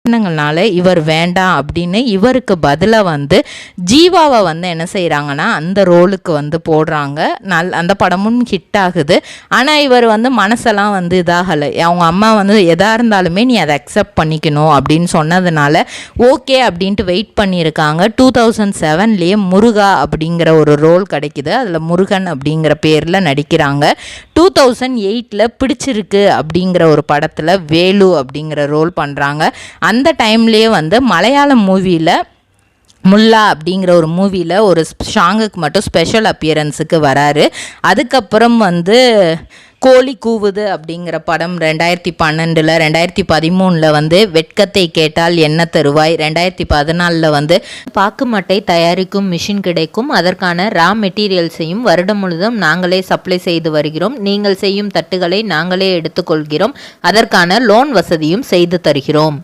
காரணங்கள்னால இவர் வேண்டாம் அப்படின்னு இவருக்கு பதிலாக வந்து ஜீவாவை வந்து என்ன செய்கிறாங்கன்னா அந்த ரோலுக்கு வந்து போடுறாங்க. அந்த படமும் ஹிட் ஆகுது. ஆனால் இவர் வந்து மனசெல்லாம் வந்து இதாகலை. அவங்க அம்மா வந்து எதாக இருந்தாலுமே நீ அதை அக்செப்ட் பண்ணிக்கணும் அப்படின்னு சொன்னதுனால ஓகே அப்படின்ட்டு வெயிட் பண்ணியிருக்காங்க. 2007 முருகா அப்படிங்கிற ஒரு ரோல் கிடைக்குது. அதில் முருகன் அப்படிங்கிற பேரில் நடிக்கிறாங்க. 2008 பிடிச்சிருக்கு அப்படிங்கிற ஒரு படத்தில் வேலு அப்படிங்கிற ரோல் பண்ணுறாங்க. அந்த டைம்லேயே வந்து மலையாளம் மூவியில் முல்லா அப்படிங்கிற ஒரு மூவியில் ஒரு சாங்குக்கு மட்டும் ஸ்பெஷல் அப்பியரன்ஸுக்கு வராரு. அதுக்கப்புறம் வந்து கோழி கூவுது அப்படிங்கிற படம் 2012 2013 வந்து வெட்கத்தை கேட்டால் என்ன தருவாய், 2014 வந்து பாக்குமட்டை தயாரிக்கும் மிஷின் கிடைக்கும், அதற்கான ரா மெட்டீரியல்ஸையும் வருடம் முழுதும் நாங்களே சப்ளை செய்து வருகிறோம், நீங்கள் செய்யும் தட்டுகளை நாங்களே எடுத்துக்கொள்கிறோம், அதற்கான லோன் வசதியும் செய்து தருகிறோம்.